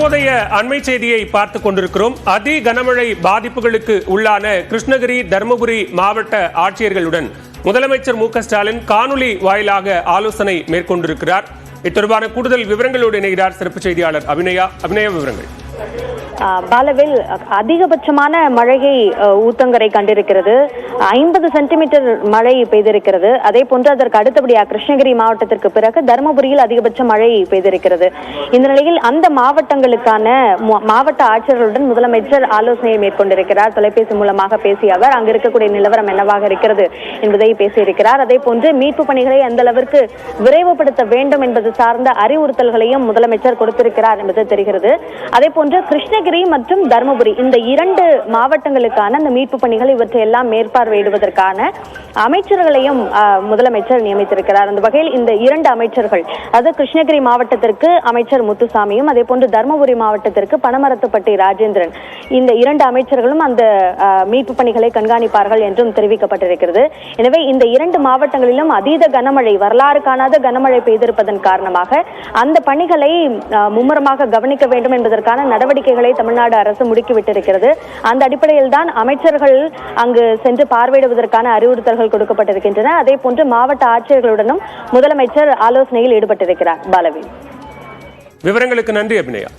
தற்போதைய அண்மை செய்தியை பார்த்துக் கொண்டிருக்கிறோம். அதி கனமழை பாதிப்புகளுக்கு உள்ளான கிருஷ்ணகிரி, தருமபுரி மாவட்ட ஆட்சியர்களுடன் முதலமைச்சர் மு.க.ஸ்டாலின் காணொலி வாயிலாக ஆலோசனை மேற்கொண்டிருக்கிறார். இது தொடர்பான கூடுதல் விவரங்களோடு இணைகிறார் சிறப்பு செய்தியாளர் அபிநயா. விவரங்கள். பாலவேல், அதிகபட்சமான மழையை ஊத்தங்கரை கண்டிருக்கிறது. 50 சென்டிமீட்டர் மழை பெய்திருக்கிறது. அதே போன்று அதற்கு அடுத்தபடியாக கிருஷ்ணகிரி மாவட்டத்திற்கு பிறகு தருமபுரியில் அதிகபட்ச மழை பெய்திருக்கிறது. இந்த நிலையில் அந்த மாவட்டங்களுக்கான மாவட்ட ஆட்சியர்களுடன் முதலமைச்சர் ஆலோசனையை மேற்கொண்டிருக்கிறார். தொலைபேசி மூலமாக பேசிய அவர் அங்கு இருக்கக்கூடிய நிலவரம் என்னவாக இருக்கிறது என்பதை பேசியிருக்கிறார். அதே போன்று மீட்பு பணிகளை அந்த அளவிற்கு விரைவுபடுத்த வேண்டும் என்பது சார்ந்த அறிவுறுத்தல்களையும் முதலமைச்சர் கொடுத்திருக்கிறார் என்பது தெரிகிறது. அதே போன்று கிருஷ்ணகிரி மற்றும் தருமபுரி இந்த 2 மாவட்டங்களுக்கான அந்த மீட்பு பணிகள் இவற்றை எல்லாம் மேற்பார்வையிடுவதற்கான அமைச்சர்களையும் முதலமைச்சர் நியமித்திருக்கிறார். அந்த வகையில் இந்த 2 அமைச்சர்கள், அதாவது கிருஷ்ணகிரி மாவட்டத்திற்கு அமைச்சர் முத்துசாமியும் அதே போன்று தருமபுரி மாவட்டத்திற்கு பனமரத்துப்பட்டி ராஜேந்திரன், இந்த 2 அமைச்சர்களும் அந்த மீட்பு பணிகளை கண்காணிப்பார்கள் என்றும் தெரிவிக்கப்பட்டிருக்கிறது. எனவே இந்த 2 மாவட்டங்களிலும் அதீத கனமழை, வரலாறு காணாத கனமழை பெய்திருப்பதன் காரணமாக அந்த பணிகளை மும்முரமாக கவனிக்க வேண்டும் என்பதற்கான நடவடிக்கைகளை தமிழ்நாடு அரசு முடுக்கிவிட்டிருக்கிறது. அந்த அடிப்படையில் தான் அமைச்சர்கள் அங்கு சென்று பார்வையிடுவதற்கான அறிவுறுத்தல்கள் கொடுக்கப்பட்டிருக்கின்றன. அதே போன்று மாவட்ட ஆட்சியர்களுடனும் முதலமைச்சர் ஆலோசனையில் ஈடுபட்டிருக்கிறார். பாலவி, விவரங்களுக்கு நன்றி அபிநயா.